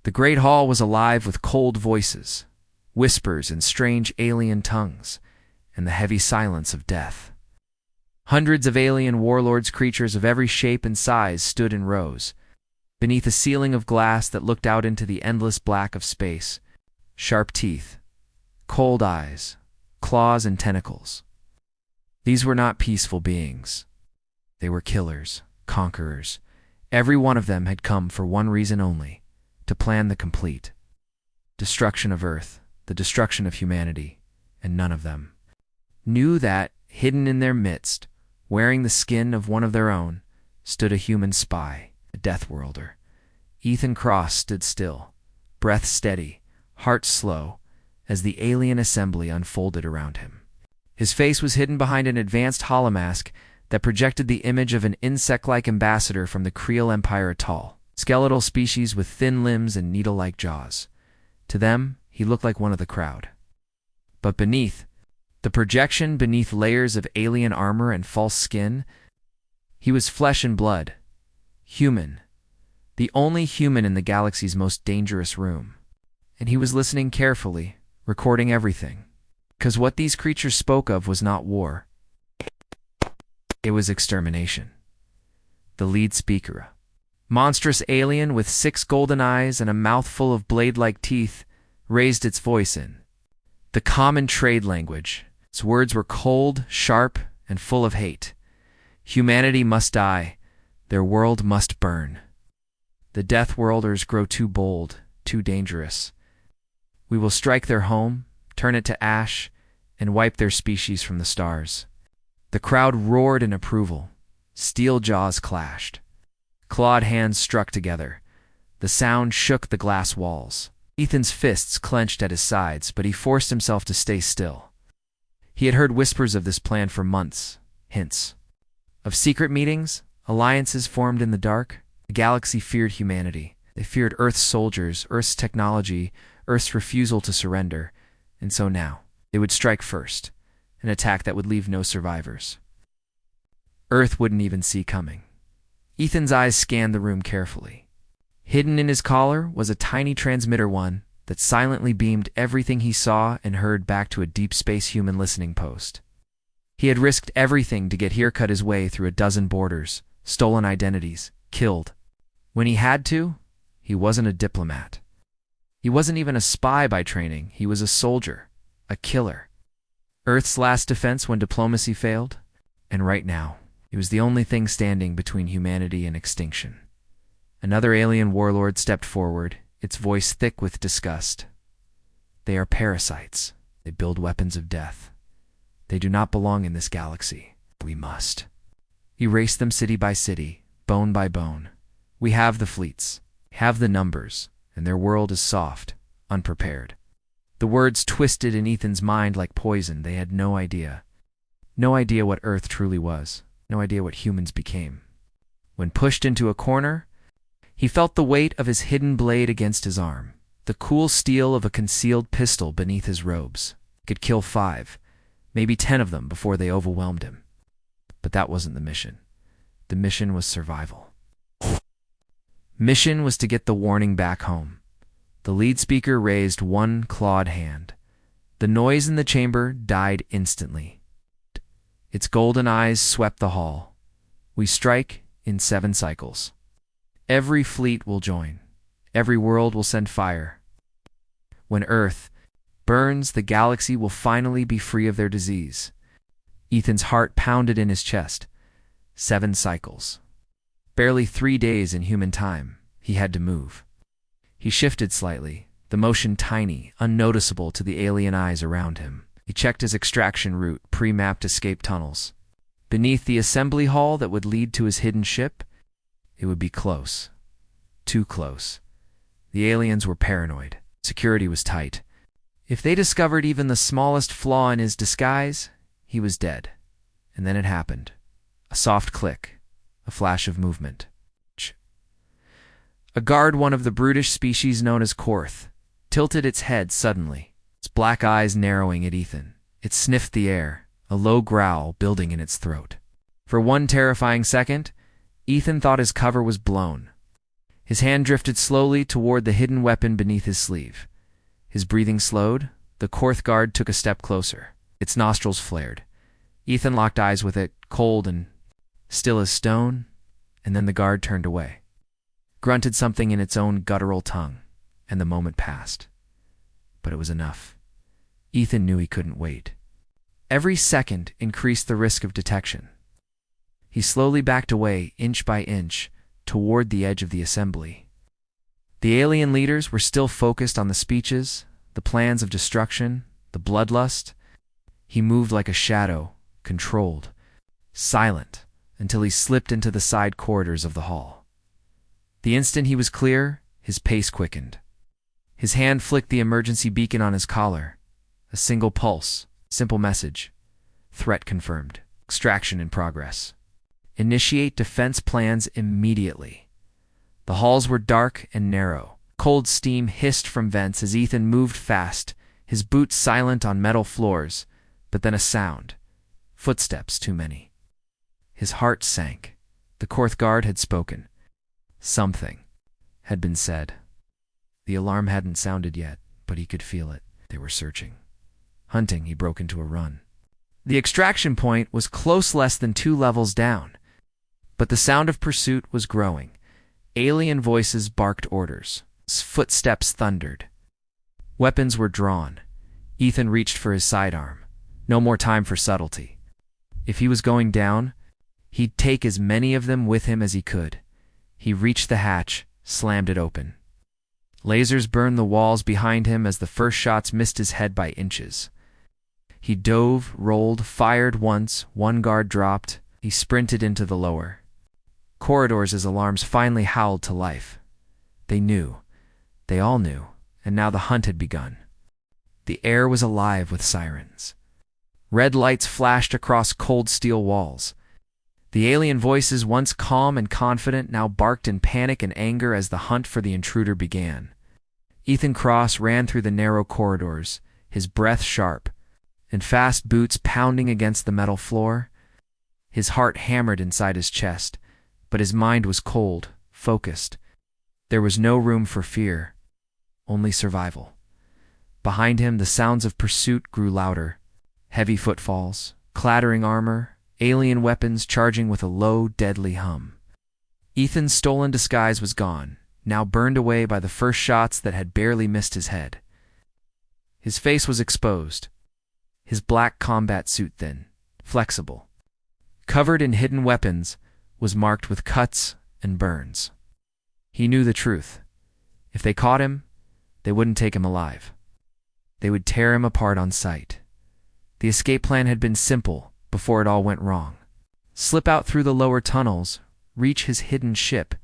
The great hall was alive with cold voices, whispers in strange alien tongues, and the heavy silence of death. Hundreds of alien warlords, creatures of every shape and size, stood in rows, beneath a ceiling of glass that looked out into the endless black of space. Sharp teeth, cold eyes, claws and tentacles. These were not peaceful beings. They were killers, conquerors. Every one of them had come for one reason only: to plan the complete destruction of Earth, the destruction of humanity, and none of them knew that, hidden in their midst, wearing the skin of one of their own, stood a human spy, a death worlder. Ethan Cross stood still, breath steady, heart slow, as the alien assembly unfolded around him. His face was hidden behind an advanced holomask that projected the image of an insect-like ambassador from the Creel Empire Atoll, skeletal species with thin limbs and needle-like jaws. To them, he looked like one of the crowd. But beneath the projection, beneath layers of alien armor and false skin, he was flesh and blood, human, the only human in the galaxy's most dangerous room. And he was listening carefully, recording everything, because what these creatures spoke of was not war. It was extermination. The lead speaker, a monstrous alien with 6 golden eyes and a mouthful of blade-like teeth, raised its voice in the common trade language. Its words were cold, sharp, and full of hate. Humanity must die. Their world must burn. The Death Worlders grow too bold, too dangerous. We will strike their home, turn it to ash, and wipe their species from the stars. The crowd roared in approval. Steel jaws clashed. Clawed hands struck together. The sound shook the glass walls. Ethan's fists clenched at his sides, but he forced himself to stay still. He had heard whispers of this plan for months, hints of secret meetings, alliances formed in the dark. The galaxy feared humanity. They feared Earth's soldiers, Earth's technology, Earth's refusal to surrender. And so now, they would strike first, an attack that would leave no survivors. Earth wouldn't even see coming. Ethan's eyes scanned the room carefully. Hidden in his collar was a tiny transmitter one that silently beamed everything he saw and heard back to a deep space human listening post. He had risked everything to get here, cut his way through a dozen borders, stolen identities, killed. When he had to, he wasn't a diplomat. He wasn't even a spy by training. He was a soldier, a killer. Earth's last defense when diplomacy failed, and right now, he was the only thing standing between humanity and extinction. Another alien warlord stepped forward, its voice thick with disgust. They are parasites. They build weapons of death. They do not belong in this galaxy. We must erase them city by city, bone by bone. We have the fleets, have the numbers, and their world is soft, unprepared. The words twisted in Ethan's mind like poison. They had no idea. No idea what Earth truly was. No idea what humans became. When pushed into a corner, he felt the weight of his hidden blade against his arm, the cool steel of a concealed pistol beneath his robes. He could kill 5, maybe 10 of them before they overwhelmed him. But that wasn't the mission. The mission was survival. Mission was to get the warning back home. The lead speaker raised one clawed hand. The noise in the chamber died instantly. Its golden eyes swept the hall. We strike in 7 cycles. Every fleet will join. Every world will send fire. When Earth burns, the galaxy will finally be free of their disease. Ethan's heart pounded in his chest. 7 cycles. Barely 3 days in human time. He had to move. He shifted slightly, the motion tiny, unnoticeable to the alien eyes around him. He checked his extraction route, pre-mapped escape tunnels. Beneath the assembly hall that would lead to his hidden ship, it would be close. Too close. The aliens were paranoid. Security was tight. If they discovered even the smallest flaw in his disguise, he was dead. And then it happened. A soft click. A flash of movement. A guard, one of the brutish species known as Korth, tilted its head suddenly, its black eyes narrowing at Ethan. It sniffed the air, a low growl building in its throat. For one terrifying second, Ethan thought his cover was blown. His hand drifted slowly toward the hidden weapon beneath his sleeve. His breathing slowed. The Korth guard took a step closer. Its nostrils flared. Ethan locked eyes with it, cold and still as stone, and then the guard turned away, grunted something in its own guttural tongue, and the moment passed. But it was enough. Ethan knew he couldn't wait. Every second increased the risk of detection. He slowly backed away, inch by inch, toward the edge of the assembly. The alien leaders were still focused on the speeches, the plans of destruction, the bloodlust. He moved like a shadow, controlled, silent, until he slipped into the side corridors of the hall. The instant he was clear, his pace quickened. His hand flicked the emergency beacon on his collar. A single pulse, simple message. Threat confirmed. Extraction in progress. Initiate defense plans immediately. The halls were dark and narrow. Cold steam hissed from vents as Ethan moved fast, his boots silent on metal floors, but then a sound. Footsteps too many. His heart sank. The Korth guard had spoken. Something had been said. The alarm hadn't sounded yet, but he could feel it. They were searching. Hunting, he broke into a run. The extraction point was close, less than 2 levels down. But the sound of pursuit was growing. Alien voices barked orders. Footsteps thundered. Weapons were drawn. Ethan reached for his sidearm. No more time for subtlety. If he was going down, he'd take as many of them with him as he could. He reached the hatch, slammed it open. Lasers burned the walls behind him as the first shots missed his head by inches. He dove, rolled, fired once. One guard dropped. He sprinted into the lower corridors as alarms finally howled to life. They knew. They all knew. And now the hunt had begun. The air was alive with sirens. Red lights flashed across cold steel walls. The alien voices, once calm and confident, now barked in panic and anger as the hunt for the intruder began. Ethan Cross ran through the narrow corridors, his breath sharp, and fast boots pounding against the metal floor. His heart hammered inside his chest, but his mind was cold, focused. There was no room for fear, only survival. Behind him, the sounds of pursuit grew louder. Heavy footfalls, clattering armor, alien weapons charging with a low, deadly hum. Ethan's stolen disguise was gone, now burned away by the first shots that had barely missed his head. His face was exposed, his black combat suit thin, flexible. Covered in hidden weapons, was marked with cuts and burns. He knew the truth. If they caught him, they wouldn't take him alive. They would tear him apart on sight. The escape plan had been simple before it all went wrong. Slip out through the lower tunnels, reach his hidden ship,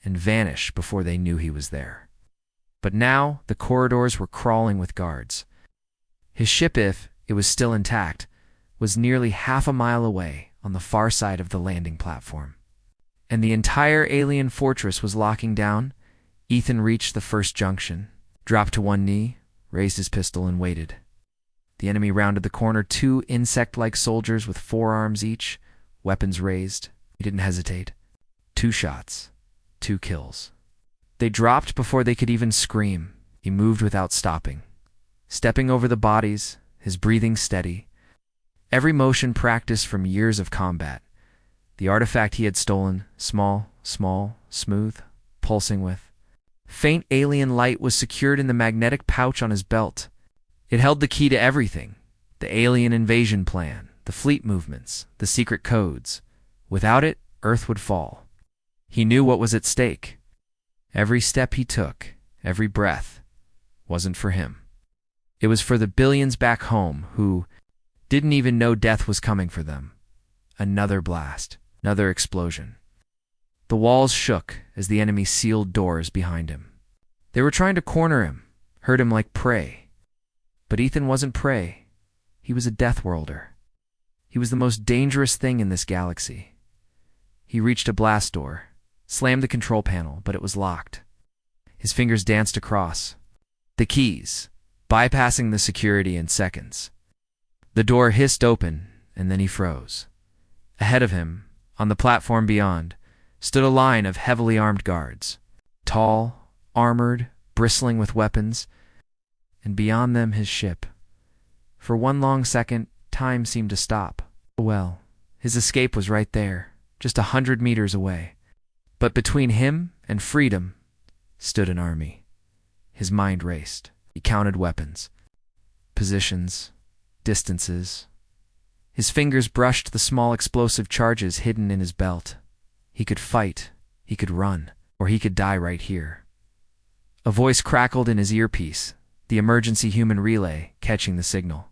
and vanish before they knew he was there. But now the corridors were crawling with guards. His ship, if it was still intact, was nearly half a mile away on the far side of the landing platform. And the entire alien fortress was locking down. Ethan reached the first junction, dropped to one knee, raised his pistol, and waited. The enemy rounded the corner, 2 insect-like soldiers with forearms each, weapons raised. He didn't hesitate. 2 shots, 2 kills. They dropped before they could even scream. He moved without stopping, stepping over the bodies, his breathing steady. Every motion practiced from years of combat. The artifact he had stolen, small, smooth, pulsing with faint alien light, was secured in the magnetic pouch on his belt. It held the key to everything: the alien invasion plan, the fleet movements, the secret codes. Without it, Earth would fall. He knew what was at stake. Every step he took, every breath, wasn't for him. It was for the billions back home who didn't even know death was coming for them. Another blast, another explosion. The walls shook as the enemy sealed doors behind him. They were trying to corner him, herd him like prey. But Ethan wasn't prey. He was a death worlder. He was the most dangerous thing in this galaxy. He reached a blast door, slammed the control panel, but it was locked. His fingers danced across the keys, bypassing the security in seconds. The door hissed open, and then he froze. Ahead of him, on the platform beyond, stood a line of heavily armed guards. Tall, armored, bristling with weapons, and beyond them his ship. For one long second, time seemed to stop. Well, his escape was right there, just 100 meters away. But between him and freedom stood an army. His mind raced. He counted weapons, positions, distances. His fingers brushed the small explosive charges hidden in his belt. He could fight, he could run, or he could die right here. A voice crackled in his earpiece, the emergency human relay catching the signal.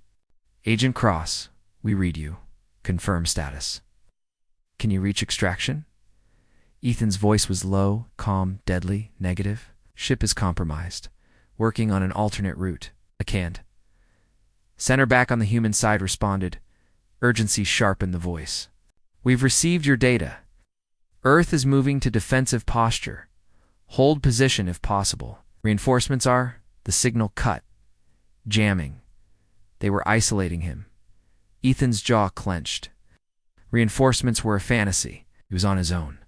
Agent Cross, we read you. Confirm status. Can you reach extraction? Ethan's voice was low, calm, deadly, negative. Ship is compromised. Working on an alternate route. I can't. Center back on the human side responded. Urgency sharpened the voice. We've received your data. Earth is moving to defensive posture. Hold position if possible. Reinforcements are the signal cut. Jamming. They were isolating him. Ethan's jaw clenched. Reinforcements were a fantasy. He was on his own.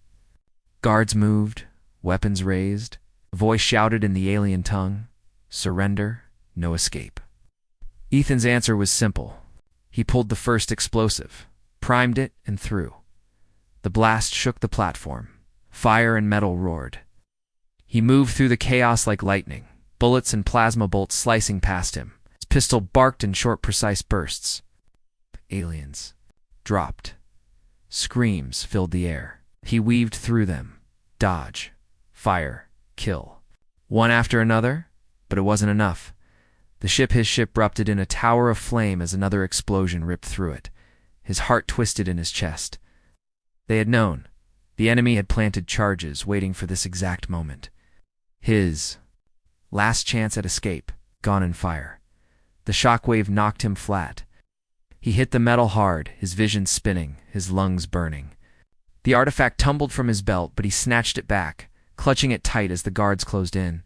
Guards moved, weapons raised. A voice shouted in the alien tongue. Surrender, no escape. Ethan's answer was simple. He pulled the first explosive, primed it, and threw. The blast shook the platform. Fire and metal roared. He moved through the chaos like lightning, bullets and plasma bolts slicing past him. His pistol barked in short, precise bursts. Aliens. Dropped. Screams filled the air. He weaved through them. Dodge. Fire. Kill. One after another, but it wasn't enough. His ship erupted in a tower of flame as another explosion ripped through it. His heart twisted in his chest. They had known. The enemy had planted charges, waiting for this exact moment. His last chance at escape, gone in fire. The shockwave knocked him flat. He hit the metal hard, his vision spinning, his lungs burning. The artifact tumbled from his belt, but he snatched it back, clutching it tight as the guards closed in.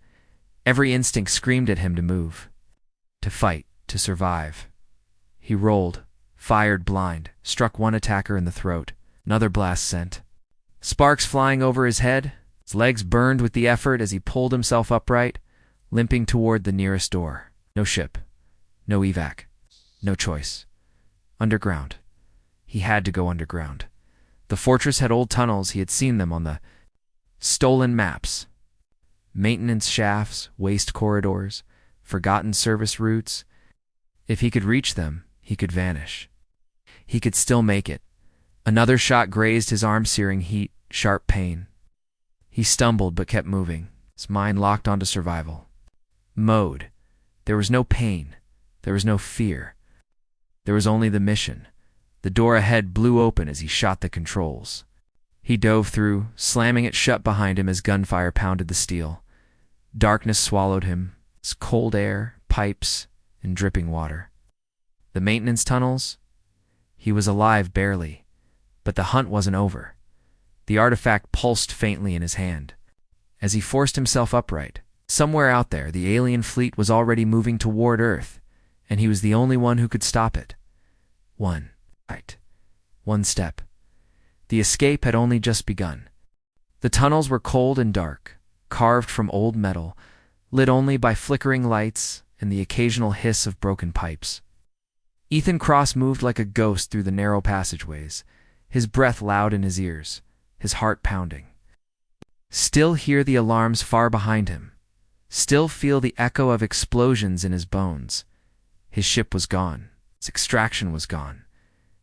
Every instinct screamed at him to move. To fight, to survive. He rolled, fired blind, struck one attacker in the throat. Another blast sent. Sparks flying over his head. His legs burned with the effort as he pulled himself upright, limping toward the nearest door. No ship. No evac. No choice. Underground. He had to go underground. The fortress had old tunnels. He had seen them on the stolen maps. Maintenance shafts, waste corridors, forgotten service routes. If he could reach them, he could vanish. He could still make it. Another shot grazed his arm, searing heat, sharp pain. He stumbled but kept moving, his mind locked onto survival. Mode. There was no pain. There was no fear. There was only the mission. The door ahead blew open as he shot the controls. He dove through, slamming it shut behind him as gunfire pounded the steel. Darkness swallowed him. Cold air, pipes, and dripping water. The maintenance tunnels? He was alive barely, but the hunt wasn't over. The artifact pulsed faintly in his hand. As he forced himself upright, somewhere out there the alien fleet was already moving toward Earth, and he was the only one who could stop it. One step. The escape had only just begun. The tunnels were cold and dark, carved from old metal, lit only by flickering lights and the occasional hiss of broken pipes. Ethan Cross moved like a ghost through the narrow passageways, his breath loud in his ears, his heart pounding. Still hear the alarms far behind him. Still feel the echo of explosions in his bones. His ship was gone. Its extraction was gone.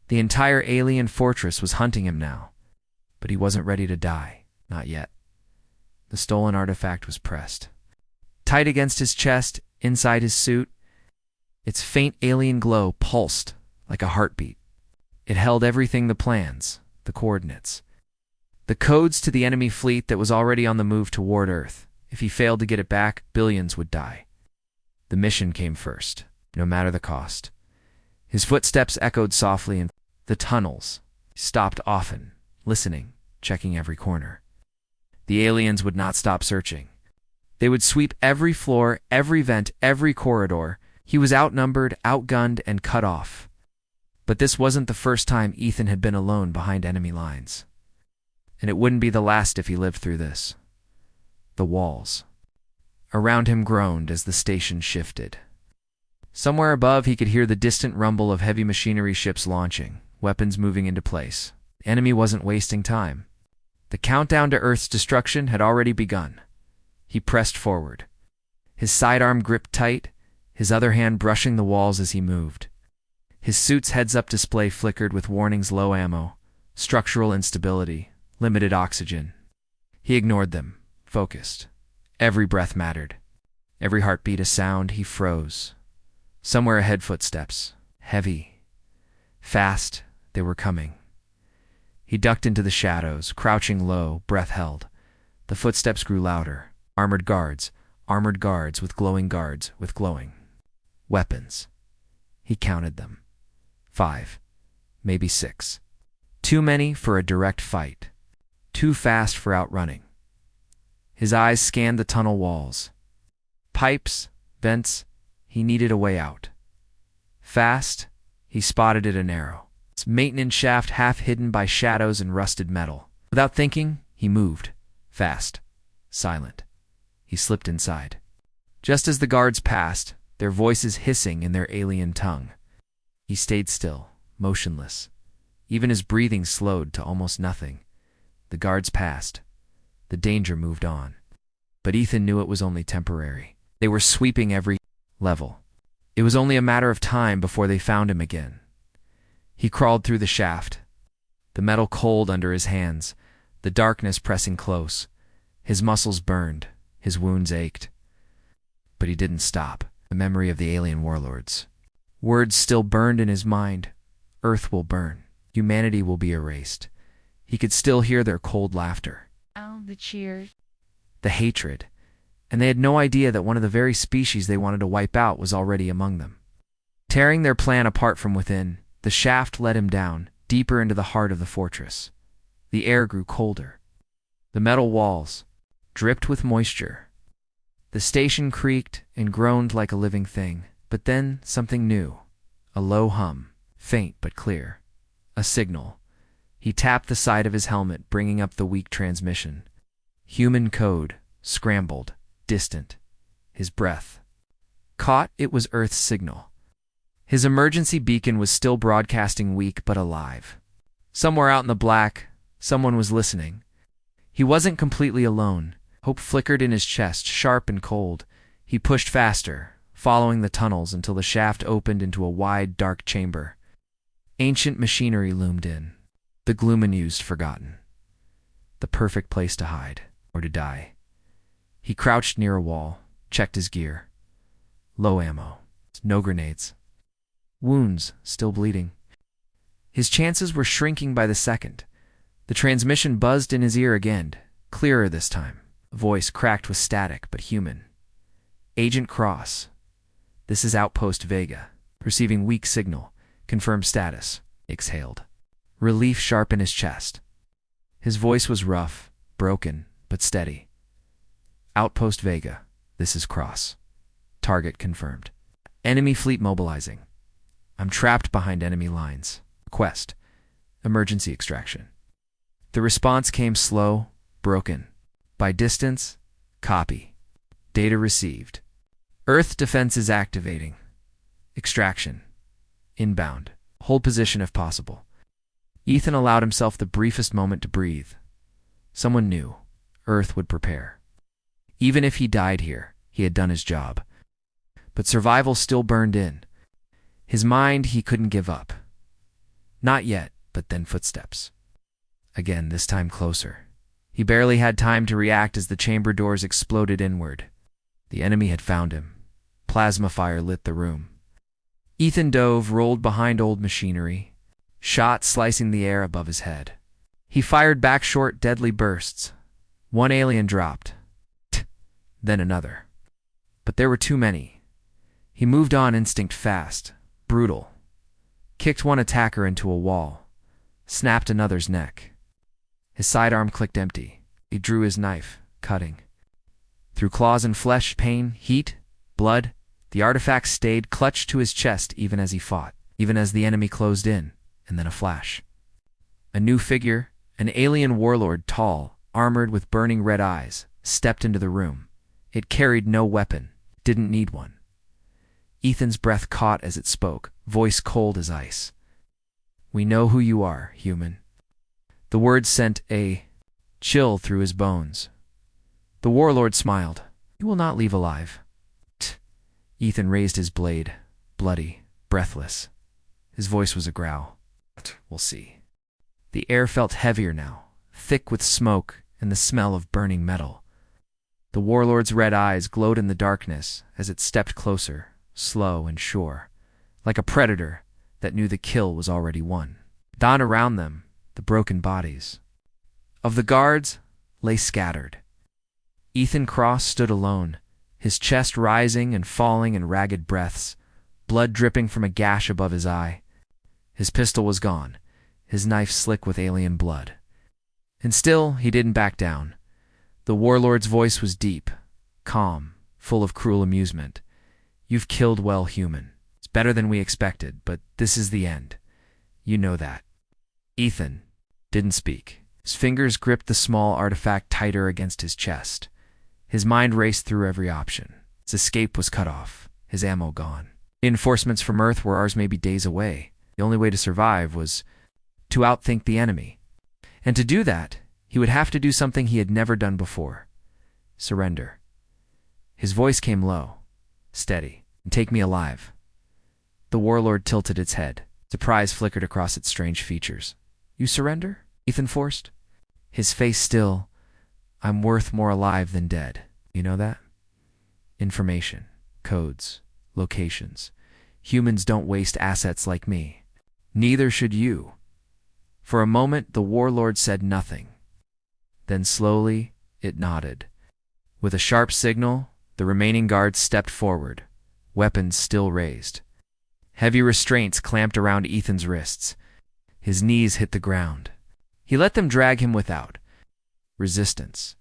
The entire alien fortress was hunting him now. But he wasn't ready to die. Not yet. The stolen artifact was pressed. Tight against his chest, inside his suit, its faint alien glow pulsed like a heartbeat. It held everything: the plans, the coordinates, the codes to the enemy fleet that was already on the move toward Earth. If he failed to get it back, billions would die. The mission came first, no matter the cost. His footsteps echoed softly in the tunnels. He stopped often, listening, checking every corner. The aliens would not stop searching. They would sweep every floor, every vent, every corridor. He was outnumbered, outgunned, and cut off. But this wasn't the first time Ethan had been alone behind enemy lines. And it wouldn't be the last if he lived through this. the walls around him groaned as the station shifted. Somewhere above, he could hear the distant rumble of heavy machinery ships launching, weapons moving into place. The enemy wasn't wasting time. The countdown to Earth's destruction had already begun. He pressed forward, his sidearm gripped tight, his other hand brushing the walls as he moved. His suit's heads-up display flickered with warnings: low ammo, structural instability, limited oxygen. He ignored them, focused. Every breath mattered. Every heartbeat a sound. He froze. Somewhere ahead, footsteps. Heavy. Fast. They were coming. He ducked into the shadows, crouching low, breath held. The footsteps grew louder. Armored guards with glowing weapons. He counted them. 5, maybe 6. Too many for a direct fight. Too fast for outrunning. His eyes scanned the tunnel walls. Pipes, vents, he needed a way out. Fast, he spotted it: a narrow, its maintenance shaft half hidden by shadows and rusted metal. Without thinking, he moved. Fast, silent. He slipped inside. Just as the guards passed, their voices hissing in their alien tongue, he stayed still, motionless. Even his breathing slowed to almost nothing. The guards passed. The danger moved on. But Ethan knew it was only temporary. They were sweeping every level. It was only a matter of time before they found him again. He crawled through the shaft, the metal cold under his hands, the darkness pressing close. His muscles burned, his wounds ached. But he didn't stop. The memory of the alien warlords. Words still burned in his mind. Earth will burn. Humanity will be erased. He could still hear their cold laughter. Oh, the cheers. The hatred. And they had no idea that one of the very species they wanted to wipe out was already among them. Tearing their plan apart from within, the shaft led him down, deeper into the heart of the fortress. The air grew colder. The metal walls dripped with moisture. The station creaked and groaned like a living thing. But then something new. A low hum, faint but clear. A signal. He tapped the side of his helmet, bringing up the weak transmission. Human code, scrambled, distant. His breath caught. It was Earth's signal. His emergency beacon was still broadcasting, weak but alive. Somewhere out in the black, someone was listening. He wasn't completely alone. Hope flickered in his chest, sharp and cold. He pushed faster, following the tunnels until the shaft opened into a wide, dark chamber. Ancient machinery loomed in. The gloom unused, forgotten. The perfect place to hide, or to die. He crouched near a wall, checked his gear. Low ammo. No grenades. Wounds still bleeding. His chances were shrinking by the second. The transmission buzzed in his ear again, clearer this time. A voice cracked with static, but human. Agent Cross. This is Outpost Vega. Receiving weak signal. Confirm status. Exhaled. Relief sharp in his chest. His voice was rough, broken, but steady. Outpost Vega. This is Cross. Target confirmed. Enemy fleet mobilizing. I'm trapped behind enemy lines. Request. Emergency extraction. The response came slow, broken. By distance, copy. Data received. Earth defenses activating. Extraction. Inbound. Hold position if possible. Ethan allowed himself the briefest moment to breathe. Someone knew. Earth would prepare. Even if he died here, he had done his job. But survival still burned in. His mind, he couldn't give up. Not yet, but then footsteps. Again, this time closer. He barely had time to react as the chamber doors exploded inward. The enemy had found him. Plasma fire lit the room. Ethan dove, rolled behind old machinery, shot slicing the air above his head. He fired back short, deadly bursts. One alien dropped. Then another. But there were too many. He moved on, instinct fast, brutal. Kicked one attacker into a wall. Snapped another's neck. His sidearm clicked empty. He drew his knife, cutting. Through claws and flesh, pain, heat, blood, the artifact stayed clutched to his chest even as he fought, even as the enemy closed in, and then a flash. A new figure, an alien warlord, tall, armored with burning red eyes, stepped into the room. It carried no weapon, didn't need one. Ethan's breath caught as it spoke, voice cold as ice. "We know who you are, human." The words sent a chill through his bones. The warlord smiled. "You will not leave alive." Ethan raised his blade, bloody, breathless. His voice was a growl. "We'll see." The air felt heavier now, thick with smoke and the smell of burning metal. The warlord's red eyes glowed in the darkness as it stepped closer, slow and sure, like a predator that knew the kill was already won. Down around them, the broken bodies of the guards lay scattered. Ethan Cross stood alone, his chest rising and falling in ragged breaths, blood dripping from a gash above his eye. His pistol was gone, his knife slick with alien blood. And still, he didn't back down. The warlord's voice was deep, calm, full of cruel amusement. "You've killed well, human. It's better than we expected, but this is the end. You know that." Ethan didn't speak. His fingers gripped the small artifact tighter against his chest. His mind raced through every option. His escape was cut off, his ammo gone. Reinforcements from Earth were ours maybe days away. The only way to survive was to outthink the enemy. And to do that, he would have to do something he had never done before. Surrender. His voice came low, steady. "And take me alive." The warlord tilted its head. Surprise flickered across its strange features. "You surrender?" Ethan forced. His face still. "I'm worth more alive than dead. You know that? Information, codes, locations. Humans don't waste assets like me. Neither should you." For a moment, the warlord said nothing. Then slowly, it nodded. With a sharp signal, the remaining guards stepped forward, weapons still raised. Heavy restraints clamped around Ethan's wrists. His knees hit the ground. He let them drag him without resistance,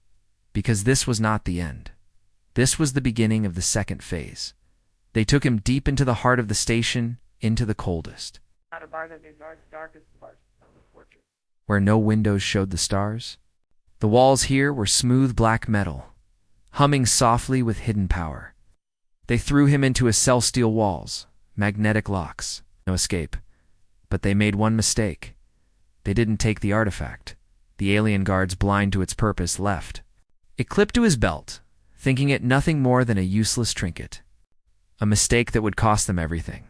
because this was not the end. This was the beginning of the second phase. They took him deep into the heart of the station, into the coldest, where no windows showed the stars. The walls here were smooth black metal, humming softly with hidden power. They threw him into a cell steel walls, magnetic locks, no escape. But they made one mistake. They didn't take the artifact. The alien guards, blind to its purpose, left. It clipped to his belt, thinking it nothing more than a useless trinket. A mistake that would cost them everything.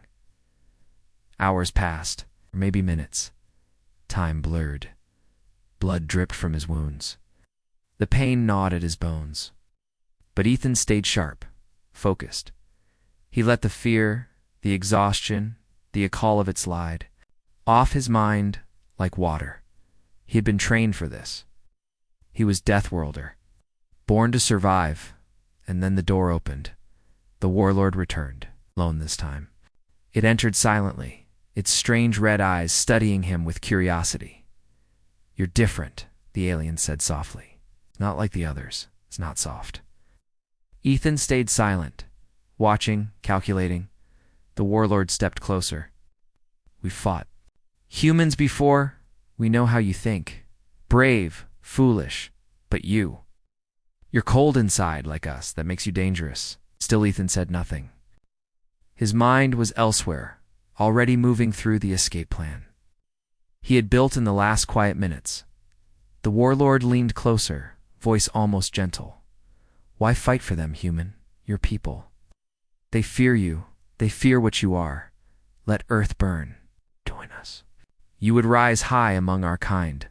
Hours passed, or maybe minutes. Time blurred. Blood dripped from his wounds. The pain gnawed at his bones. But Ethan stayed sharp, focused. He let the fear, the exhaustion, the call of it slide off his mind like water. He had been trained for this. He was Deathworlder, born to survive, and then the door opened. The warlord returned, alone this time. It entered silently, its strange red eyes studying him with curiosity. "You're different," the alien said softly. "Not like the others. It's not soft." Ethan stayed silent, watching, calculating. The warlord stepped closer. "We fought humans before. We know how you think. Brave, foolish. But you're cold inside like us. That makes you dangerous." Still Ethan said nothing. His mind was elsewhere, already moving through the escape plan he had built in the last quiet minutes. The warlord leaned closer, voice almost gentle. "Why fight for them, human? Your people. They fear you. They fear what you are. Let Earth burn. Join us. You would rise high among our kind."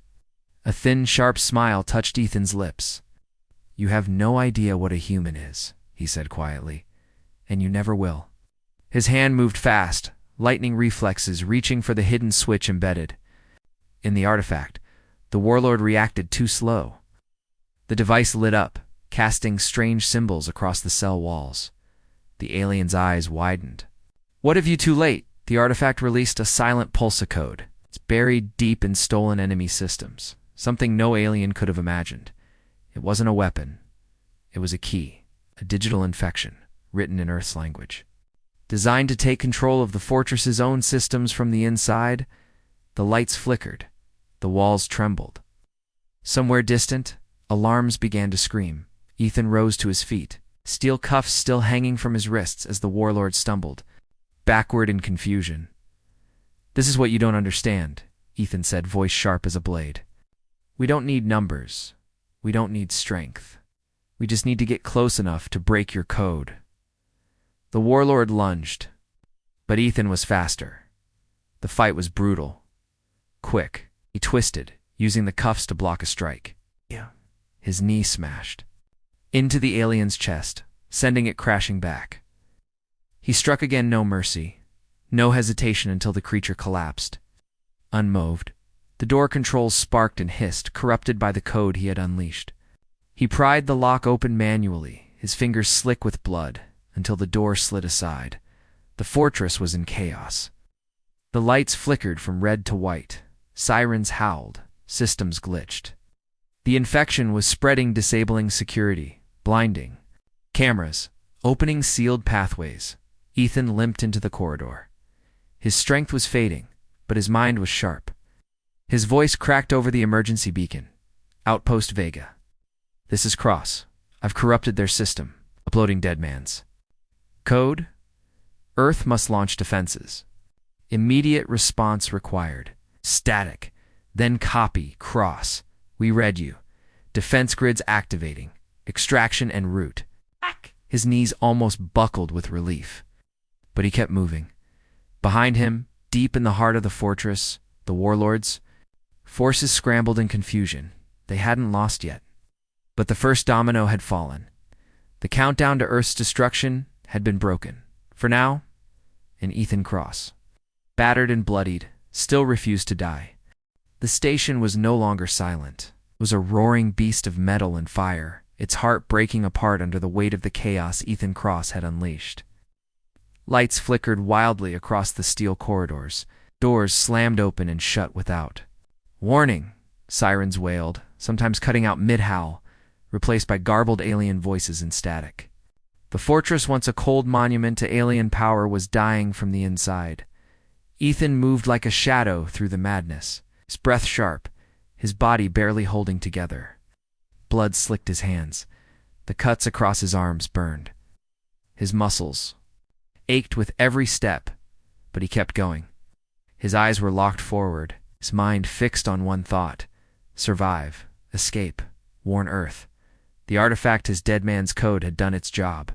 A thin, sharp smile touched Ethan's lips. "You have no idea what a human is," he said quietly, "and you never will." His hand moved fast, lightning reflexes reaching for the hidden switch embedded in the artifact. The warlord reacted too slow. The device lit up, casting strange symbols across the cell walls. The alien's eyes widened. "What have you too late?" The artifact released a silent pulsacode. It's buried deep in stolen enemy systems, something no alien could have imagined. It wasn't a weapon. It was a key, a digital infection, written in Earth's language. Designed to take control of the fortress's own systems from the inside, the lights flickered, the walls trembled. Somewhere distant, alarms began to scream. Ethan rose to his feet, steel cuffs still hanging from his wrists as the warlord stumbled, backward in confusion. "This is what you don't understand," Ethan said, voice sharp as a blade. "We don't need numbers. We don't need strength. We just need to get close enough to break your code." The warlord lunged, but Ethan was faster. The fight was brutal. Quick, he twisted, using the cuffs to block a strike. His knee smashed into the alien's chest, sending it crashing back. He struck again, no mercy, no hesitation until the creature collapsed. Unmoved, the door controls sparked and hissed, corrupted by the code he had unleashed. He pried the lock open manually, his fingers slick with blood, until the door slid aside. The fortress was in chaos. The lights flickered from red to white. Sirens howled. Systems glitched. The infection was spreading, disabling security, blinding. Cameras, opening sealed pathways. Ethan limped into the corridor. His strength was fading, but his mind was sharp. His voice cracked over the emergency beacon. "Outpost Vega. This is Cross. I've corrupted their system. Uploading Deadman's code. Earth must launch defenses. Immediate response required. Static. Then copy. Cross. We read you. Defense grids activating. Extraction en route." His knees almost buckled with relief. But he kept moving. Behind him, deep in the heart of the fortress, the warlords. Forces scrambled in confusion. They hadn't lost yet. But the first domino had fallen. The countdown to Earth's destruction had been broken. For now, and Ethan Cross, battered and bloodied, still refused to die. The station was no longer silent. It was a roaring beast of metal and fire, its heart breaking apart under the weight of the chaos Ethan Cross had unleashed. Lights flickered wildly across the steel corridors. Doors slammed open and shut without. "Warning!" Sirens wailed, sometimes cutting out mid-howl, replaced by garbled alien voices and static. The fortress, once a cold monument to alien power, was dying from the inside. Ethan moved like a shadow through the madness, his breath sharp, his body barely holding together. Blood slicked his hands. The cuts across his arms burned. His muscles ached with every step, but he kept going. His eyes were locked forward, his mind fixed on one thought: survive, escape, warn Earth. The artifact, his Deadman's code, had done its job.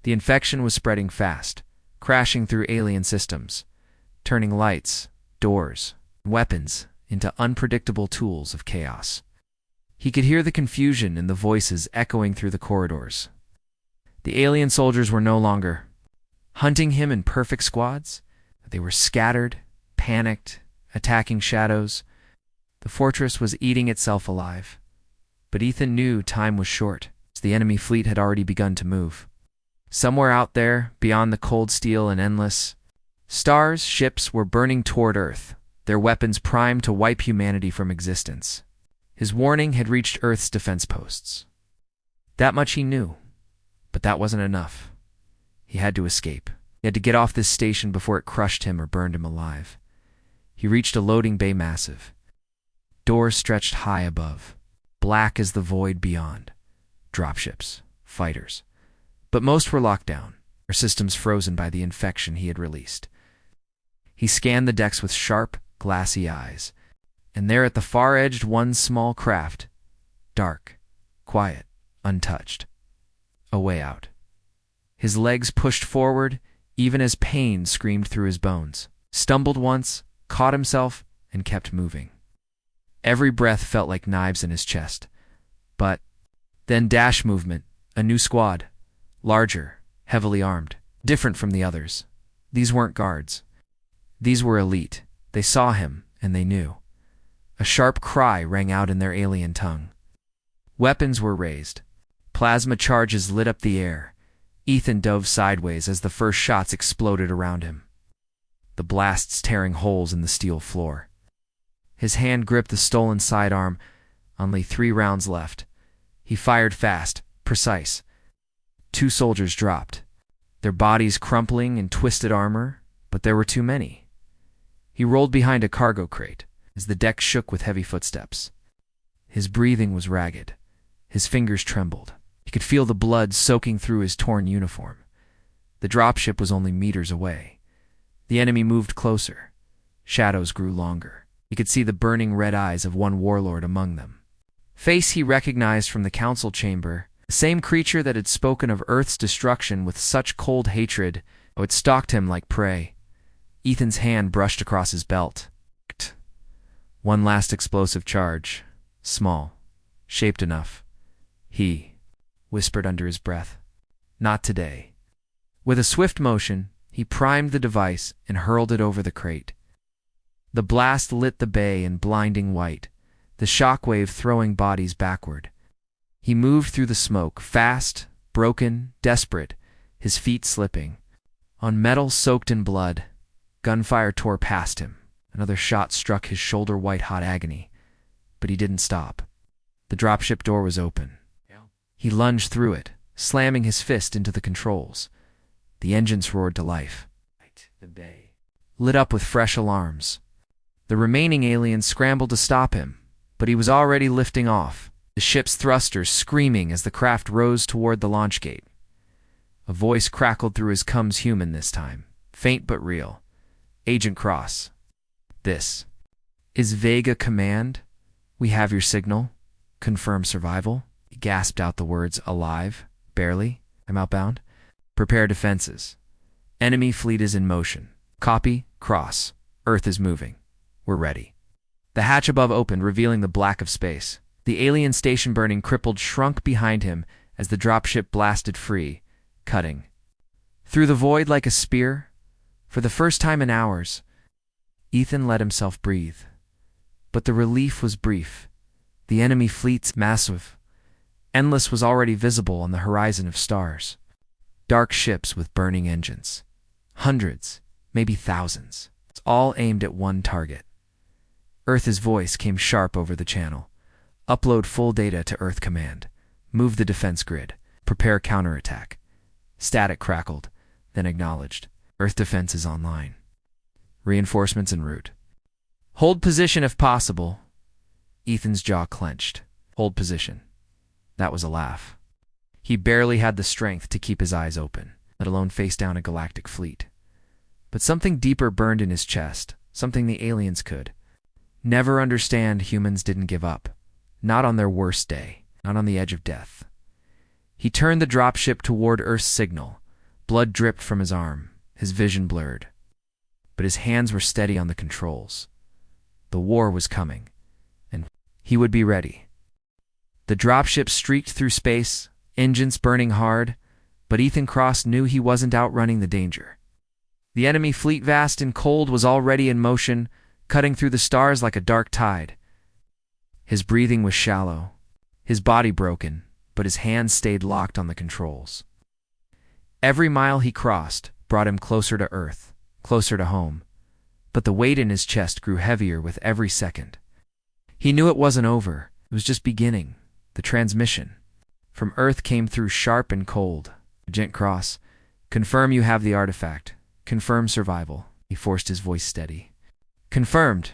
The infection was spreading fast, crashing through alien systems, turning lights, doors, weapons into unpredictable tools of chaos. He could hear the confusion in the voices echoing through the corridors. The alien soldiers were no longer hunting him in perfect squads. They were scattered, panicked, attacking shadows. The fortress was eating itself alive. But Ethan knew time was short, as the enemy fleet had already begun to move. Somewhere out there, beyond the cold steel and endless stars, ships were burning toward Earth, their weapons primed to wipe humanity from existence. His warning had reached Earth's defense posts. That much he knew, but that wasn't enough. He had to escape. He had to get off this station before it crushed him or burned him alive. He reached a loading bay massive. Doors stretched high above, black as the void beyond. Dropships, fighters. But most were locked down, their systems frozen by the infection he had released. He scanned the decks with sharp, glassy eyes, and there at the far edge one small craft, dark, quiet, untouched. A way out. His legs pushed forward, even as pain screamed through his bones. Stumbled once, caught himself, and kept moving. Every breath felt like knives in his chest. But then dash movement, a new squad. Larger, heavily armed, different from the others. These weren't guards. These were elite. They saw him, and they knew. A sharp cry rang out in their alien tongue. Weapons were raised. Plasma charges lit up the air. Ethan dove sideways as the first shots exploded around him, the blasts tearing holes in the steel floor. His hand gripped the stolen sidearm. Only 3 rounds left. He fired fast, precise. 2 soldiers dropped, their bodies crumpling in twisted armor, but there were too many. He rolled behind a cargo crate as the deck shook with heavy footsteps. His breathing was ragged. His fingers trembled. He could feel the blood soaking through his torn uniform. The dropship was only meters away. The enemy moved closer. Shadows grew longer. He could see the burning red eyes of one warlord among them. Face he recognized from the council chamber, the same creature that had spoken of Earth's destruction with such cold hatred. Oh, it stalked him like prey. Ethan's hand brushed across his belt. One last explosive charge. Small. Shaped enough. He whispered under his breath. Not today. With a swift motion, he primed the device and hurled it over the crate. The blast lit the bay in blinding white, the shockwave throwing bodies backward. He moved through the smoke, fast, broken, desperate, his feet slipping. On metal soaked in blood, gunfire tore past him. Another shot struck his shoulder white-hot agony, but he didn't stop. The dropship door was open. He lunged through it, slamming his fist into the controls. The engines roared to life. The bay lit up with fresh alarms. The remaining aliens scrambled to stop him, but he was already lifting off, the ship's thrusters screaming as the craft rose toward the launch gate. A voice crackled through his cums human this time, faint but real. Agent Cross. This is Vega Command. We have your signal. Confirm survival. He gasped out the words, alive, barely. I'm outbound. Prepare defenses. Enemy fleet is in motion. Copy, Cross. Earth is moving. We're ready. The hatch above opened, revealing the black of space. The alien station burning crippled shrunk behind him as the dropship blasted free, cutting through the void like a spear. For the first time in hours, Ethan let himself breathe. But the relief was brief. The enemy fleet's massive, endless was already visible on the horizon of stars. Dark ships with burning engines. Hundreds, maybe thousands. It's all aimed at one target. Earth's voice came sharp over the channel. Upload full data to Earth Command. Move the defense grid. Prepare counterattack. Static crackled, then acknowledged. Earth defense is online. Reinforcements en route. Hold position if possible. Ethan's jaw clenched. Hold position. That was a laugh. He barely had the strength to keep his eyes open, let alone face down a galactic fleet. But something deeper burned in his chest, something the aliens could. Never understand humans didn't give up. Not on their worst day, not on the edge of death. He turned the dropship toward Earth's signal. Blood dripped from his arm, his vision blurred. But his hands were steady on the controls. The war was coming, and he would be ready. The dropship streaked through space, engines burning hard, but Ethan Cross knew he wasn't outrunning the danger. The enemy fleet, vast and cold, was already in motion, cutting through the stars like a dark tide. His breathing was shallow, his body broken, but his hands stayed locked on the controls. Every mile he crossed brought him closer to Earth, closer to home, but the weight in his chest grew heavier with every second. He knew it wasn't over, it was just beginning. The transmission from Earth came through sharp and cold. Agent Cross, confirm you have the artifact. Confirm survival. He forced his voice steady. Confirmed.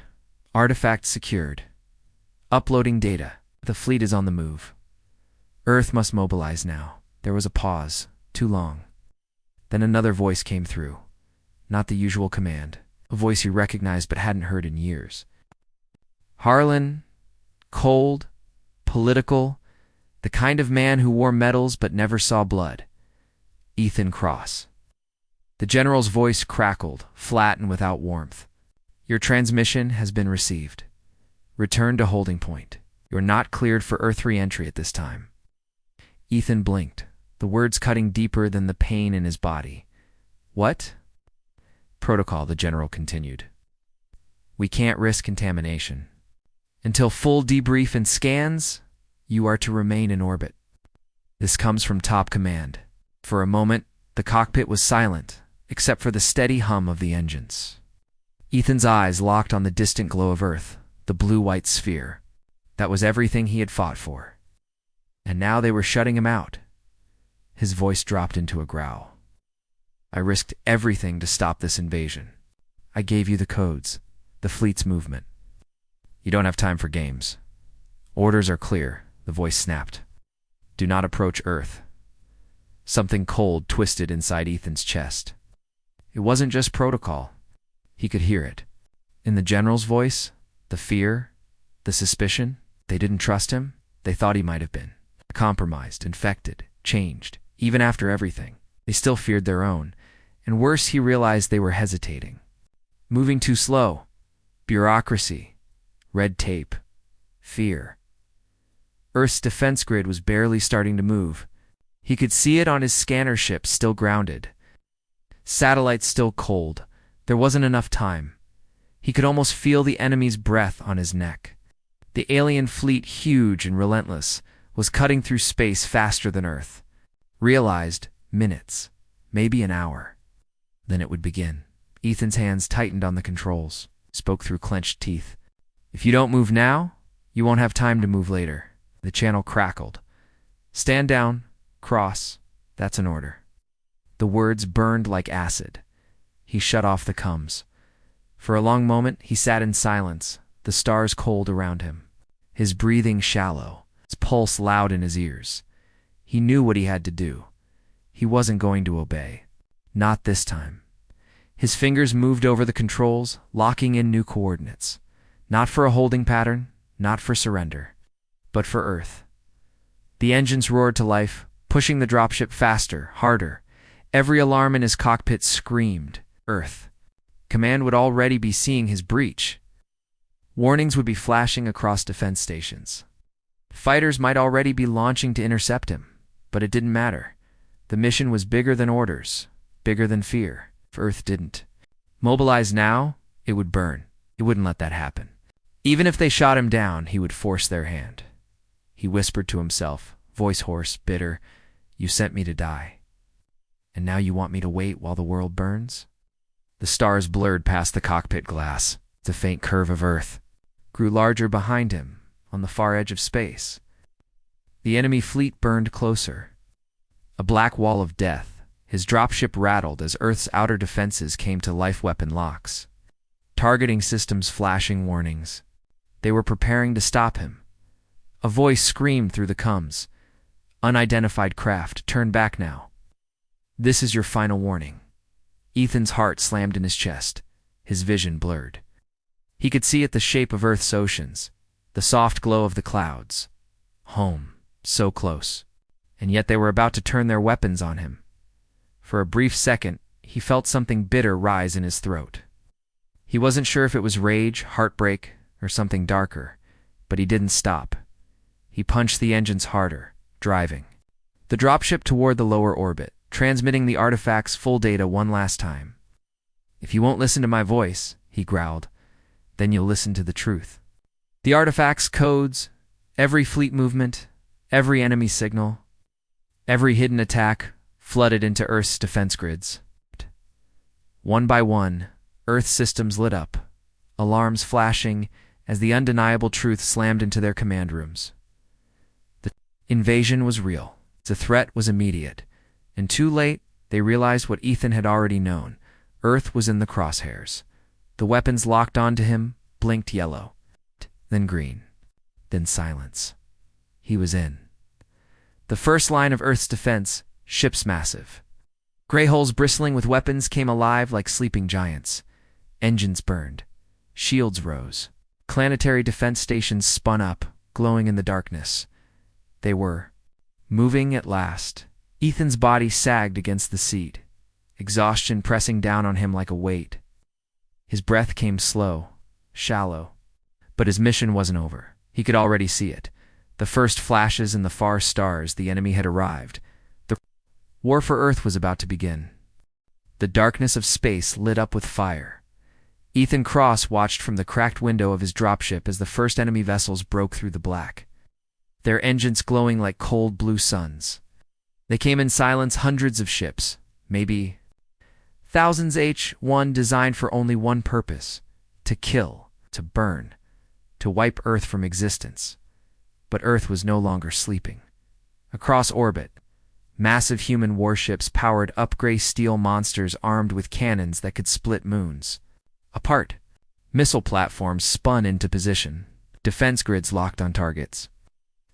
Artifact secured. Uploading data. The fleet is on the move. Earth must mobilize now. There was a pause, too long. Then another voice came through. Not the usual command, a voice he recognized but hadn't heard in years. Harlan, cold, political, the kind of man who wore medals but never saw blood. Ethan Cross. The general's voice crackled, flat and without warmth. Your transmission has been received. Return to holding point. You're not cleared for Earth re-entry at this time. Ethan blinked, the words cutting deeper than the pain in his body. What? Protocol, the general continued. We can't risk contamination. Until full debrief and scans, you are to remain in orbit. This comes from top command. For a moment, the cockpit was silent, except for the steady hum of the engines. Ethan's eyes locked on the distant glow of Earth, the blue-white sphere. That was everything he had fought for. And now they were shutting him out. His voice dropped into a growl. I risked everything to stop this invasion. I gave you the codes, the fleet's movement. You don't have time for games. Orders are clear, the voice snapped. Do not approach Earth. Something cold twisted inside Ethan's chest. It wasn't just protocol. He could hear it. In the general's voice, the fear, the suspicion. They didn't trust him. They thought he might have been compromised, infected, changed. Even after everything, they still feared their own. And worse, he realized they were hesitating. Moving too slow. Bureaucracy. Red tape. Fear. Earth's defense grid was barely starting to move. He could see it on his scanner ship, still grounded. Satellites still cold. There wasn't enough time. He could almost feel the enemy's breath on his neck. The alien fleet, huge and relentless, was cutting through space faster than Earth. Realized minutes, maybe an hour. Then it would begin. Ethan's hands tightened on the controls, spoke through clenched teeth. If you don't move now, you won't have time to move later. The channel crackled. Stand down, cross, that's an order. The words burned like acid. He shut off the comms. For a long moment, he sat in silence, the stars cold around him. His breathing shallow, his pulse loud in his ears. He knew what he had to do. He wasn't going to obey. Not this time. His fingers moved over the controls, locking in new coordinates. Not for a holding pattern, not for surrender, but for Earth. The engines roared to life, pushing the dropship faster, harder. Every alarm in his cockpit screamed, Earth. Command would already be seeing his breach. Warnings would be flashing across defense stations. Fighters might already be launching to intercept him, but it didn't matter. The mission was bigger than orders, bigger than fear. If Earth didn't mobilize now, it would burn. He wouldn't let that happen. Even if they shot him down, he would force their hand. He whispered to himself, voice hoarse, bitter, "You sent me to die. And now you want me to wait while the world burns?" The stars blurred past the cockpit glass. The faint curve of Earth grew larger behind him, on the far edge of space. The enemy fleet burned closer. A black wall of death. His dropship rattled as Earth's outer defenses came to life weapon locks. Targeting systems flashing warnings. They were preparing to stop him. A voice screamed through the comms. Unidentified craft, turn back now. This is your final warning. Ethan's heart slammed in his chest. His vision blurred. He could see at the shape of Earth's oceans, the soft glow of the clouds. Home, so close. And yet they were about to turn their weapons on him. For a brief second, he felt something bitter rise in his throat. He wasn't sure if it was rage, heartbreak, or something darker, but he didn't stop. He punched the engines harder, driving the dropship toward the lower orbit, transmitting the artifact's full data one last time. "If you won't listen to my voice," he growled, "then you'll listen to the truth." The artifact's codes, every fleet movement, every enemy signal, every hidden attack flooded into Earth's defense grids. One by one, Earth's systems lit up, alarms flashing as the undeniable truth slammed into their command rooms. The invasion was real. The threat was immediate. And too late, they realized what Ethan had already known. Earth was in the crosshairs. The weapons locked onto him blinked yellow, then green, then silence. He was in. The first line of Earth's defense, ships massive. Gray holes bristling with weapons came alive like sleeping giants. Engines burned. Shields rose. Planetary defense stations spun up, glowing in the darkness. They were moving at last. Ethan's body sagged against the seat, exhaustion pressing down on him like a weight. His breath came slow, shallow. But his mission wasn't over. He could already see it. The first flashes in the far stars, the enemy had arrived. The war for Earth was about to begin. The darkness of space lit up with fire. Ethan Cross watched from the cracked window of his dropship as the first enemy vessels broke through the black, their engines glowing like cold blue suns. They came in silence, hundreds of ships, maybe thousands, H1 designed for only one purpose: to kill, to burn, to wipe Earth from existence. But Earth was no longer sleeping. Across orbit, massive human warships powered up gray steel monsters armed with cannons that could split moons apart. Missile platforms spun into position, defense grids locked on targets.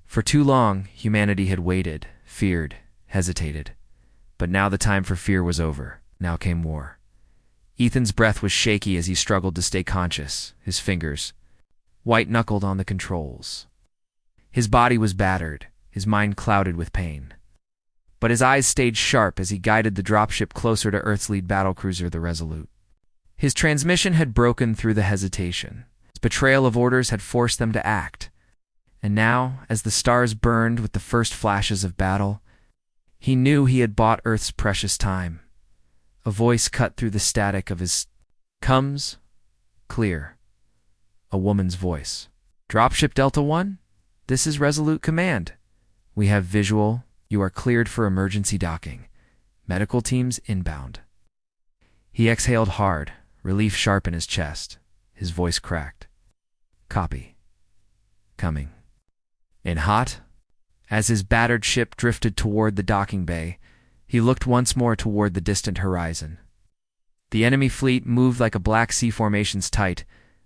For too long, humanity had waited, feared, hesitated. But now the time for fear was over. Now came war. Ethan's breath was shaky as he struggled to stay conscious, his fingers white-knuckled on the controls. His body was battered, his mind clouded with pain. But his eyes stayed sharp as he guided the dropship closer to Earth's lead battlecruiser, the Resolute. His transmission had broken through the hesitation. His betrayal of orders had forced them to act. And now, as the stars burned with the first flashes of battle, he knew he had bought Earth's precious time. A voice cut through the static of his comes clear. A woman's voice. Dropship Delta 1? This is Resolute Command. We have visual. You are cleared for emergency docking. Medical teams inbound. He exhaled hard, relief sharp in his chest. His voice cracked. Copy. Coming. In hot, as his battered ship drifted toward the docking bay, he looked once more toward the distant horizon. The enemy fleet moved like a Black Sea formations tight,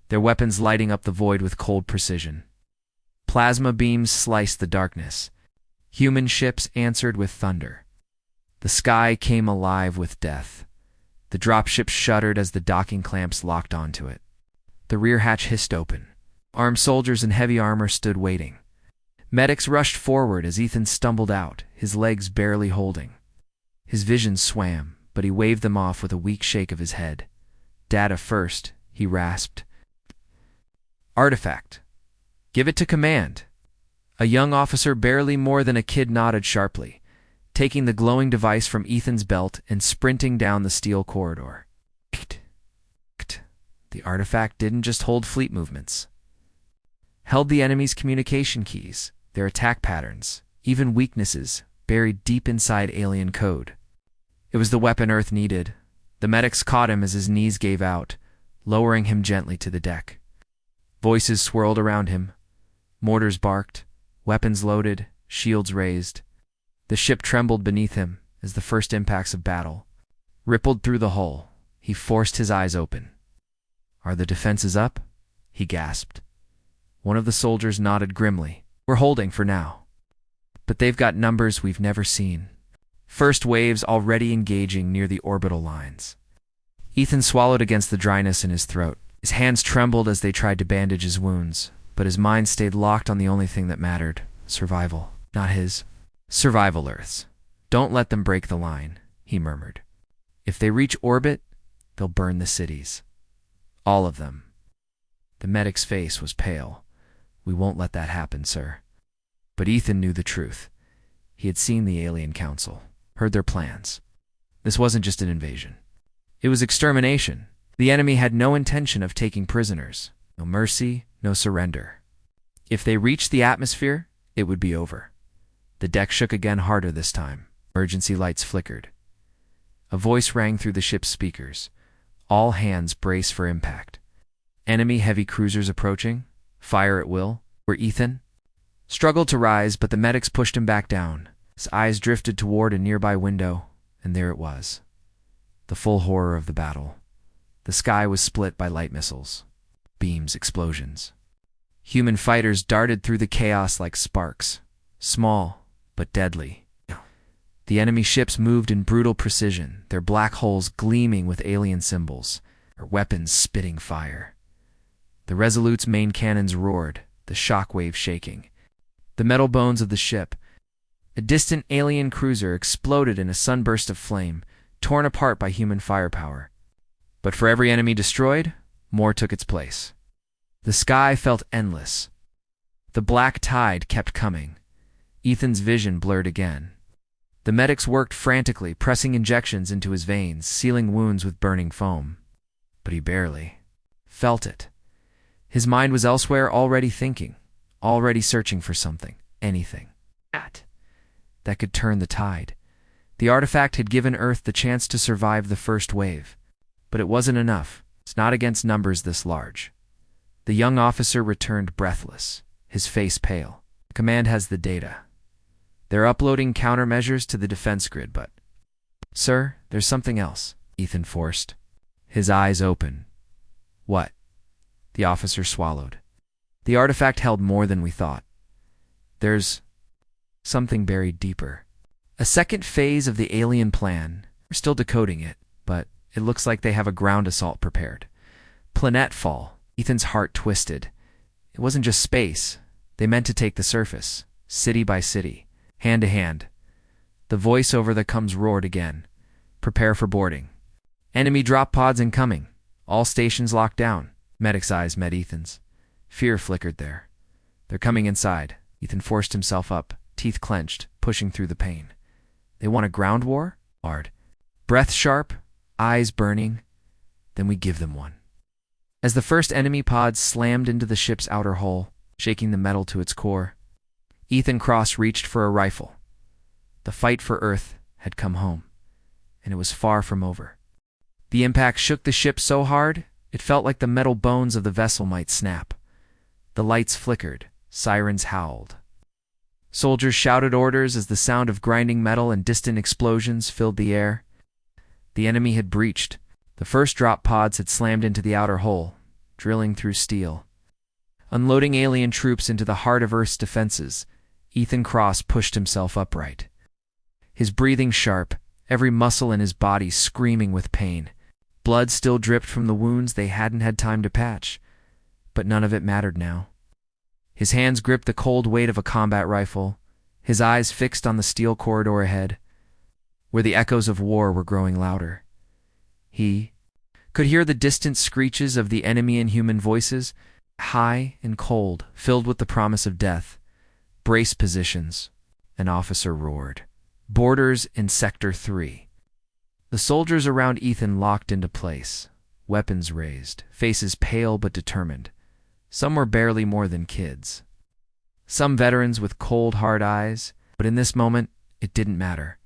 their weapons lighting up the void with cold precision. Plasma beams sliced the darkness. Human ships answered with thunder. The sky came alive with death. The dropship shuddered as the docking clamps locked onto it. The rear hatch hissed open. Armed soldiers in heavy armor stood waiting. Medics rushed forward as Ethan stumbled out, his legs barely holding. His vision swam, but he waved them off with a weak shake of his head. Data first, he rasped. Artifact. Give it to command. A young officer barely more than a kid nodded sharply, taking the glowing device from Ethan's belt and sprinting down the steel corridor. The artifact didn't just hold fleet movements. Held the enemy's communication keys, their attack patterns, even weaknesses buried deep inside alien code. It was the weapon Earth needed. The medics caught him as his knees gave out, lowering him gently to the deck. Voices swirled around him. Mortars barked, weapons loaded, shields raised. The ship trembled beneath him as the first impacts of battle rippled through the hull. He forced his eyes open. Are the defenses up? He gasped. One of the soldiers nodded grimly. We're holding for now. But they've got numbers we've never seen. First waves already engaging near the orbital lines. Ethan swallowed against the dryness in his throat. His hands trembled as they tried to bandage his wounds, but his mind stayed locked on the only thing that mattered. Survival. Not his. Survival Earth's. Don't let them break the line, he murmured. If they reach orbit, they'll burn the cities. All of them. The medic's face was pale. We won't let that happen, sir. But Ethan knew the truth. He had seen the alien council, heard their plans. This wasn't just an invasion. It was extermination. The enemy had no intention of taking prisoners. No mercy, no surrender. If they reached the atmosphere, it would be over. The deck shook again, harder this time. Emergency lights flickered. A voice rang through the ship's speakers. All hands brace for impact. Enemy heavy cruisers approaching. Fire at will. Where Ethan struggled to rise, but the medics pushed him back down. His eyes drifted toward a nearby window, and there it was. The full horror of the battle. The sky was split by light missiles. Beams, explosions. Human fighters darted through the chaos like sparks. Small, but deadly. The enemy ships moved in brutal precision, their black holes gleaming with alien symbols, their weapons spitting fire. The Resolute's main cannons roared, the shockwave shaking. The metal bones of the ship. A distant alien cruiser exploded in a sunburst of flame, torn apart by human firepower. But for every enemy destroyed, more took its place. The sky felt endless. The black tide kept coming. Ethan's vision blurred again. The medics worked frantically, pressing injections into his veins, sealing wounds with burning foam. But he barely felt it. His mind was elsewhere, already thinking, already searching for something, anything. That could turn the tide. The artifact had given Earth the chance to survive the first wave. But it wasn't enough. It's not against numbers this large. The young officer returned breathless, his face pale. Command has the data. They're uploading countermeasures to the defense grid, but... Sir, there's something else, Ethan forced. His eyes open. What? The officer swallowed. The artifact held more than we thought. There's something buried deeper. A second phase of the alien plan. We're still decoding it, but it looks like they have a ground assault prepared. Planetfall. Ethan's heart twisted. It wasn't just space. They meant to take the surface, city by city, hand to hand. The voice over the comes roared again. Prepare for boarding. Enemy drop pods incoming. All stations locked down. Medic's eyes met Ethan's. Fear flickered there. They're coming inside. Ethan forced himself up, teeth clenched, pushing through the pain. They want a ground war? Hard. Breath sharp, eyes burning. Then we give them one. As the first enemy pod slammed into the ship's outer hull, shaking the metal to its core, Ethan Cross reached for a rifle. The fight for Earth had come home, and it was far from over. The impact shook the ship so hard, it felt like the metal bones of the vessel might snap. The lights flickered, sirens howled. Soldiers shouted orders as the sound of grinding metal and distant explosions filled the air. The enemy had breached. The first drop pods had slammed into the outer hull, drilling through steel. Unloading alien troops into the heart of Earth's defenses, Ethan Cross pushed himself upright. His breathing sharp, every muscle in his body screaming with pain. Blood still dripped from the wounds they hadn't had time to patch, but none of it mattered now. His hands gripped the cold weight of a combat rifle, his eyes fixed on the steel corridor ahead, where the echoes of war were growing louder. He could hear the distant screeches of the enemy in human voices, high and cold, filled with the promise of death. Brace positions, an officer roared. Boarders in Sector 3. The soldiers around Ethan locked into place, weapons raised, faces pale but determined. Some were barely more than kids. Some veterans with cold, hard eyes, but in this moment, it didn't matter.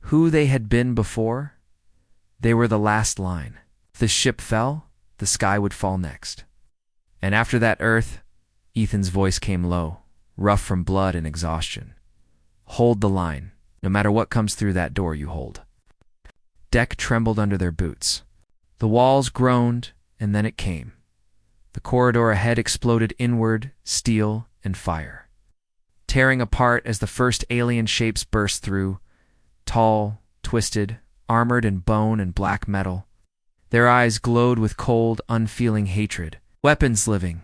Who they had been before? They were the last line. If the ship fell, the sky would fall next. And after that Earth, Ethan's voice came low, rough from blood and exhaustion. Hold the line. No matter what comes through that door you hold. Deck trembled under their boots. The walls groaned, and then it came. The corridor ahead exploded inward, steel and fire, tearing apart as the first alien shapes burst through, tall, twisted, armored in bone and black metal. Their eyes glowed with cold, unfeeling hatred. Weapons living.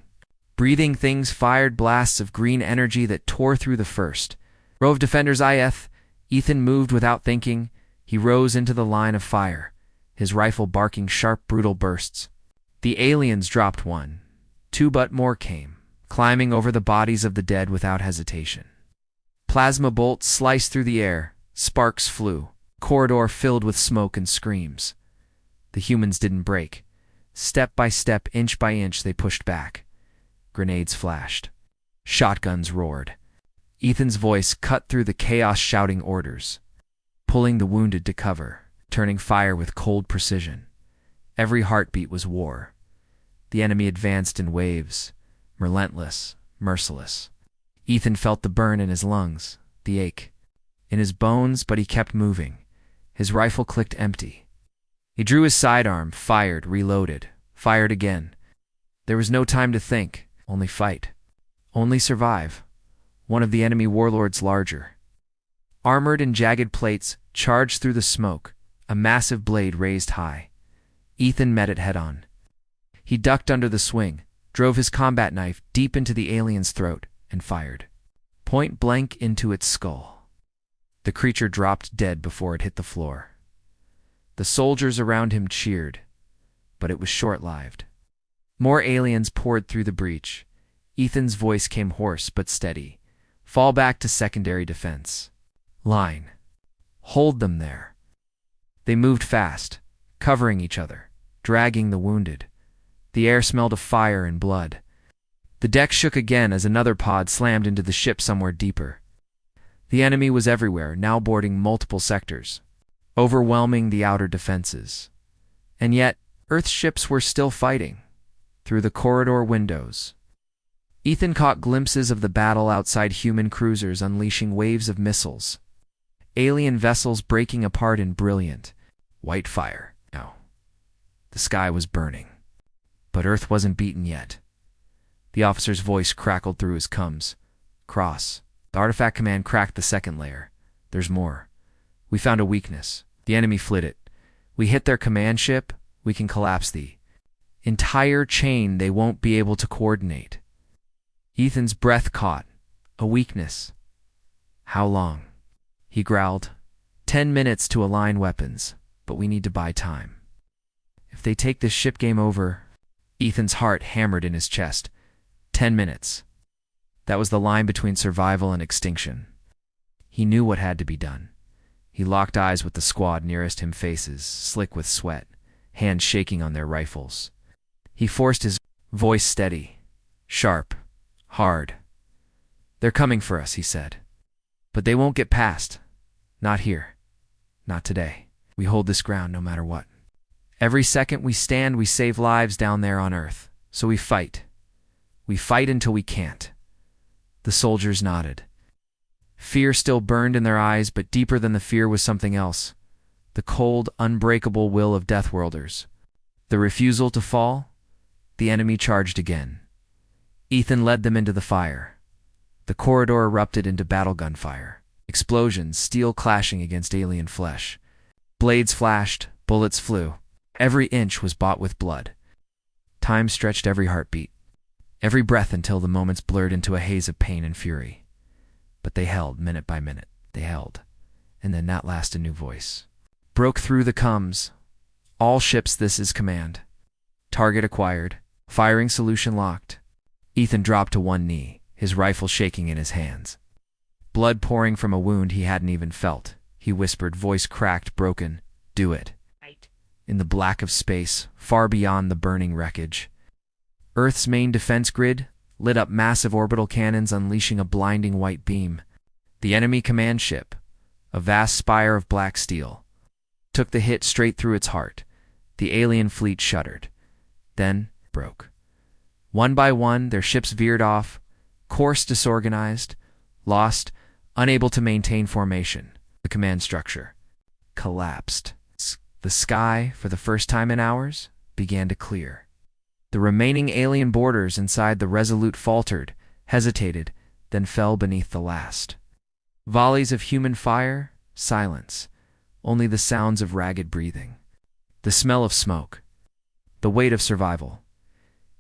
Breathing things fired blasts of green energy that tore through the first. Row of defenders IF. Ethan moved without thinking. He rose into the line of fire, his rifle barking sharp, brutal bursts. The aliens dropped one. Two but more came, climbing over the bodies of the dead without hesitation. Plasma bolts sliced through the air. Sparks flew. Corridor filled with smoke and screams. The humans didn't break. Step by step, inch by inch, they pushed back. Grenades flashed. Shotguns roared. Ethan's voice cut through the chaos, shouting orders, pulling the wounded to cover, turning fire with cold precision. Every heartbeat was war. The enemy advanced in waves, relentless, merciless. Ethan felt the burn in his lungs, the ache in his bones, but he kept moving. His rifle clicked empty. He drew his sidearm, fired, reloaded, fired again. There was no time to think, only fight, only survive. One of the enemy warlords larger, armored in jagged plates, charged through the smoke, a massive blade raised high. Ethan met it head-on. He ducked under the swing, drove his combat knife deep into the alien's throat, and fired, point blank into its skull. The creature dropped dead before it hit the floor. The soldiers around him cheered, but it was short-lived. More aliens poured through the breach. Ethan's voice came hoarse but steady. Fall back to secondary defense. Line. Hold them there. They moved fast, covering each other, dragging the wounded. The air smelled of fire and blood. The deck shook again as another pod slammed into the ship somewhere deeper. The enemy was everywhere, now boarding multiple sectors, overwhelming the outer defenses. And yet, Earth's ships were still fighting, through the corridor windows. Ethan caught glimpses of the battle outside, human cruisers unleashing waves of missiles, alien vessels breaking apart in brilliant, white fire. No, the sky was burning. But Earth wasn't beaten yet. The officer's voice crackled through his cums. Cross, The artifact command cracked the second layer. There's more. We found a weakness. The enemy fled it. We hit their command ship, we can collapse the entire chain. They won't be able to coordinate. Ethan's breath caught. A weakness. How long? He growled. 10 minutes to align weapons, but we need to buy time. If they take this ship, game over. Ethan's heart hammered in his chest. 10 minutes. That was the line between survival and extinction. He knew what had to be done. He locked eyes with the squad nearest him, faces slick with sweat, hands shaking on their rifles. He forced his voice steady, sharp, hard. They're coming for us, he said. But they won't get past. Not here. Not today. We hold this ground no matter what. Every second we stand, we save lives down there on Earth. So we fight. We fight until we can't. The soldiers nodded. Fear still burned in their eyes, but deeper than the fear was something else. The cold, unbreakable will of Deathworlders. The refusal to fall. The enemy charged again. Ethan led them into the fire. The corridor erupted into battle gunfire. Explosions, steel clashing against alien flesh. Blades flashed, bullets flew. Every inch was bought with blood. Time stretched every heartbeat, every breath, until the moments blurred into a haze of pain and fury. But they held, minute by minute. They held. And then at last a new voice broke through the comms. All ships, this is command. Target acquired. Firing solution locked. Ethan dropped to one knee, his rifle shaking in his hands. Blood pouring from a wound he hadn't even felt. He whispered, voice cracked, broken. Do it. In the black of space, far beyond the burning wreckage, Earth's main defense grid lit up, massive orbital cannons unleashing a blinding white beam. The enemy command ship, a vast spire of black steel, took the hit straight through its heart. The alien fleet shuddered, then broke. One by one, their ships veered off, course disorganized, lost, unable to maintain formation. The command structure collapsed. The sky, for the first time in hours, began to clear. The remaining alien boarders inside the Resolute faltered, hesitated, then fell beneath the last. Volleys of human fire, silence, only the sounds of ragged breathing. The smell of smoke. The weight of survival.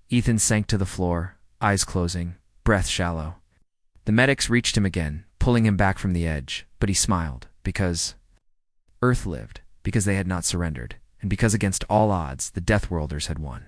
Ethan sank to the floor, eyes closing, breath shallow. The medics reached him again, pulling him back from the edge, but he smiled, because Earth lived. Because they had not surrendered, and because against all odds, the Deathworlders had won.